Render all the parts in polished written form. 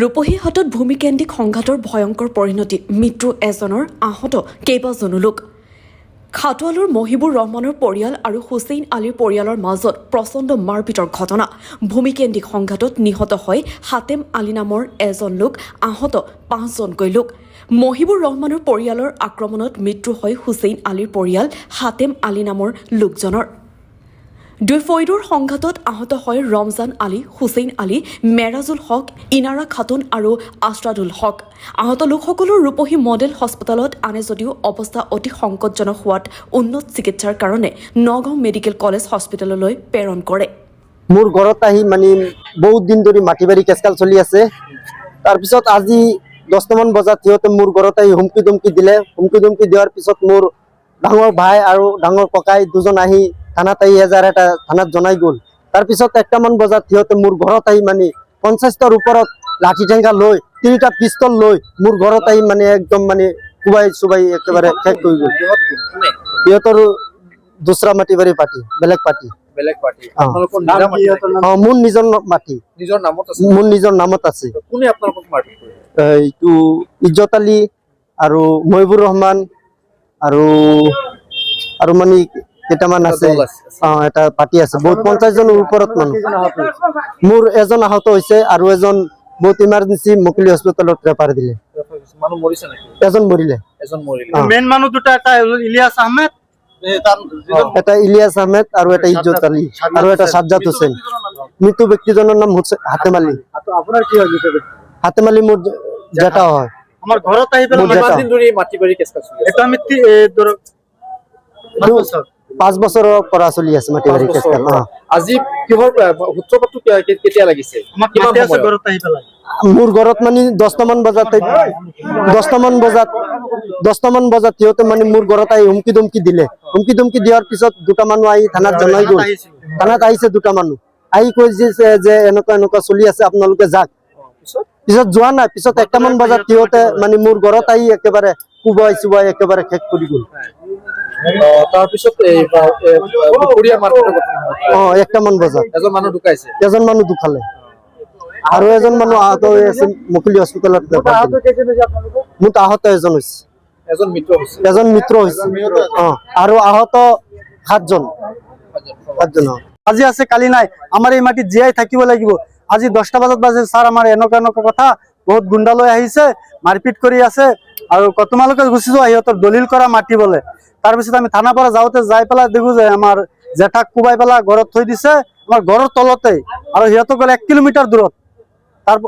ৰূপহী হাতত ভূমিকেন্দ্ৰিক সংঘাতৰ ভয়ংকৰ পৰিণতি মৃত্যু এজনৰ আহত কেইবাজনো লোক খাটোৱালৰ মহিবুৰ ৰহমানৰ পৰিয়াল আৰু হুছেইন আলীৰ পৰিয়ালৰ মাজত প্ৰচণ্ড মাৰপিটৰ ঘটনা ভূমিকেন্দ্ৰিক সংঘাতত নিহত হয় হাতেম আলী নামৰ এজন লোক আহত ৫জনকৈ লোক মহিবুৰ ৰহমানৰ পৰিয়ালৰ আক্ৰমণত মৃত্যু হয় হুছেইন আলীৰ পৰিয়াল হাতেম আলী নামৰ লোকজনৰ দুই ফৈদৰ সংঘাতত আহত হয় ৰমজান আলী হুছেইন আলী মেৰাজুল হক ইনাৰা খাতুন আৰু আশ্ৰাদুল হক আহত লোকসকলৰ ৰূপহী মডেল হস্পিটেলত আনে যদিও অৱস্থা অতি সংকটজনক হোৱাত উন্নত চিকিৎসাৰ কাৰণে নগাঁও মেডিকেল কলেজ হস্পিটেললৈ প্ৰেৰণ কৰে মোৰ ঘৰত আহি বহুত দিন ধৰি মাটিবাৰী কেছকাল চলি আছে তাৰপিছত আজি 10টামান বজাত সিহঁতে মোৰ ঘৰত আহি হুমকি দুমকি দিলে হুমকি দুমকি দিয়াৰ পিছত মোৰ ডাঙৰ ভাই আৰু ডাঙৰ ককাই দুজন আহি থানাত আহি এটা থানাত জনাই গ'ল তাৰপিছত 1টামান বজাত সিহঁতে মোৰ ঘৰত আহি 50টাৰ ওপৰত লাঠি ঠেঙ্গা লৈ 3টা পিস্তল লৈ মোৰ ঘৰত আহি একদম কুবাই চুবাই একেবাৰে শেষ কৰি গ'ল সিহঁতৰ দুসৰা মাটিবাৰী পাৰ্টি বেলেগ পাৰ্টি মোৰ নিজৰ মাটি মোৰ নিজৰ নামত আছে এইটো ইজ্জত আলী আৰু মহিবুৰ ৰহমান আৰু কেইটামান আছে এটা পাৰ্টি আছে বহুত 50জনৰ ওপৰত মানুহ মোৰ এজন আহত হৈছে আৰু এজন বহুত ইমাৰ্জেঞ্চি মুকলি হস্পিটেলত ৰেফাৰ দিলে এজন মৰিলে মেইন মানুহ দুটা এটা ইলিয়াছ আহমেদ আৰু এটা ইজ্জত আলী আৰু এটা সাজ্জাদ হোসেন মৃত ব্যক্তিজনৰ নাম হাতেম আলী হাতেম আলী মোৰ জেঠা হয় আমাৰ ঘৰত আহি পেলাই মাটিবাৰী কেছকাল এটা আমি 5 বছৰৰ পৰা চলি আছে মাটিবাৰী কেছকাল আজি কিহৰ সূত্ৰপাতটো কেতিয়া লাগিছে মোৰ ঘৰত 10টামান বজাত সিহঁতে মোৰ ঘৰত আহি হুমকি দুমকি দিলে হুমকি দুমকি দিয়াৰ পিছত 2টা মানুহ আহি থানাত জনাই গ'ল থানাত আহিছে 2টা মানুহ আহি কৈছে যে এনেকুৱা চলি আছে আপোনালোকে যাক পিছত যোৱা নাই পিছত 1টামান বজাত সিহঁতে মোৰ ঘৰত আহি একেবাৰে কুবাই চুবাই একেবাৰে শেষ কৰি গ'ল তাৰপিছত 1টামান বজাত এজন মানুহ ঢুকালে আৰু এজন মানুহ আহত হৈ আছে মুকলি হস্পিটেলত মোৰ আহত এজন হৈছে এজন মিত্ৰ হৈছে আৰু আহত 7জন আজি আছে কালি নাই আমাৰ এই মাটি জীয়াই থাকিব লাগিব আজি 10টা বজাত বাজে স্যাৰ আমাৰ এনেকুৱা কথা বহুত গুণ্ডা লৈ আহিছে মাৰপিট কৰি আছে আৰু তোমালোকে গুচি যোৱা সিহঁতৰ দলিল কৰা মাটি বলে তাৰপিছত আমি থানা পৰা যাওঁতে যাই পেলাই দেখো যে আমাৰ জেঠাক কুবাই পেলাই ঘৰত থৈ দিছে আমাৰ ঘৰৰ তলতে আৰু সিহঁতক 1 কিলোমিটাৰ দূৰত তাৰ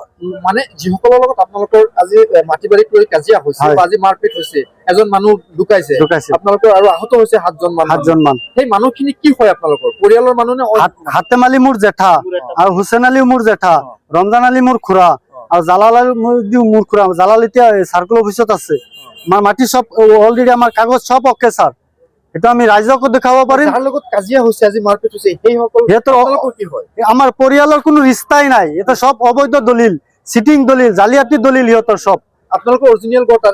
যিসকলৰ লগত আপোনালোকৰ আজি মাটিবাৰীক লৈ কাজিয়া হৈছে আজি মাৰপিট হৈছে এজন মানুহ ঢুকাইছে আপোনালোকৰ আৰু আহত হৈছে 7জন মান সেই মানুহখিনি কি হয় আপোনালোকৰ পৰিয়ালৰ মানুহ নে হাতেম আলী মোৰ জেঠা আৰু হুছেইন আলী মোৰ জেঠা ৰমজান আলী মোৰ খুৰা আৰু জালাল আলী মোৰ খুৰা জালাল এতিয়া সাৰ্কেল অফিসত আছে আমাৰ মাটি সব অলৰেডি আমাৰ কাগজ সব ওকে স্যাৰ এটা আমি ৰাইজক দেখাব পাৰিম যাৰ লগত কাজিয়া হৈছে আজি মাৰপিট হৈছে সেই সকল আপোনালোকৰ কি হয় আমাৰ পৰিয়ালৰ কোনো ৰিস্তাই নাই এটা সব অবৈধ দলিল সিটিং দলিল জালিয়াতি দলিল সিহঁতৰ সব আপোনালোকৰ অৰিজিনাল গট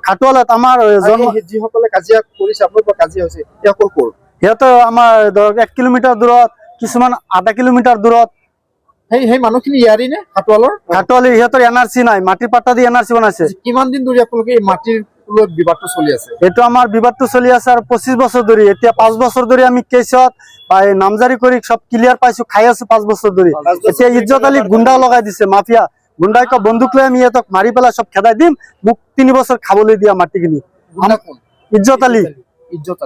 খাটোৱালত আমাৰ যিসকলে কাজিয়া কৰিছে আপোনালোকৰ কাজিয়া হৈছে তেওঁলোকৰ ক'ৰ সিহঁতৰ আমাৰ 1 কিলোমিটাৰ দূৰত কিছুমান আধা কিলোমিটাৰ দূৰত সেই মানুহখিনি ইয়াৰি নে খাটোৱালি সিহঁতৰ এনআৰসি নাই মাটিৰ পাট্টা দি এনআৰসি বনাইছে কিমান দিন ধৰি আপোনালোকে এই মাটিৰ বিবাদটো চলি আছে এইটো আমাৰ বিবাদটো চলি আছে আৰু 25 বছৰ ধৰি এতিয়া 5 বছৰ ধৰি আমি কেছত নামজাৰি কৰি সব ক্লিয়াৰ পাইছো খাই আছো 5 বছৰ ধৰি এতিয়া ইজ্জত আলী গুণ্ডা লগাই দিছে মাফিয়া গুণ্ডাই বন্দুক লৈ আমি ইহঁতক মাৰি পেলাই সব খেদাই দিম মোক 3 বছৰ খাবলৈ দিয়া মাটিখিনি ইজ্জত আলী ইজ্জত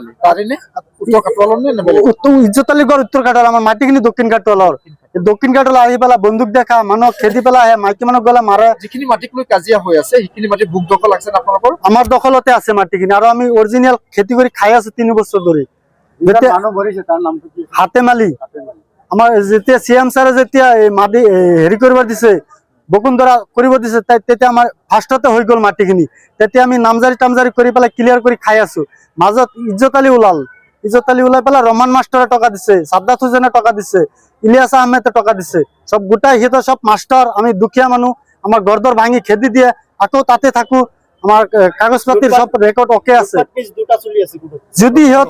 আলী গড় উত্তৰ ঘাটৰ আমাৰ মাটিখিনি দক্ষিণ ঘাটৰ আহি পেলাই বন্দুক দেখা মানুহক খেদি পেলাই আহে মাইকী মানুহ গলে মাৰে যিখিনি মাটিক লৈ কাজিয়া হৈ আছে সেইখিনি মাটি বুক দখল আছে আপোনালোকৰ আমাৰ দখলতে আছে মাটিখিনি আৰু আমি অৰিজিনাল খেতি কৰি খাই আছো 3 বছৰ ধৰি হাতেম আলী আমাৰ যেতিয়া সিএম ছাৰে যেতিয়া মাটি হেৰি কৰিব দিছে বকুন্ধৰা কৰিব দিছে তেতিয়া আমাৰ ফাৰ্ষ্টতে হৈ গ'ল মাটিখিনি তেতিয়া আমি নামজাৰি কৰি পেলাই ক্লিয়াৰ কৰি খাই আছো মাজত ইজ্জত আলী ওলাই পেলাই ৰহমান মাষ্টৰে টকা দিছে সাজ্জাদ হোসেনে টকা দিছে ইলিয়াছ আহমেদে টকা দিছে সব গোটাই সিহঁতৰ সব মাস্টাৰ আমি দুখীয়া মানুহ আমাৰ ঘৰ ভাঙি খেদি দিয়ে আকৌ তাতে থাকো আমাৰ কাগজ পাতিৰ সব ৰেকৰ্ড ওকে আছে যদি সিহঁত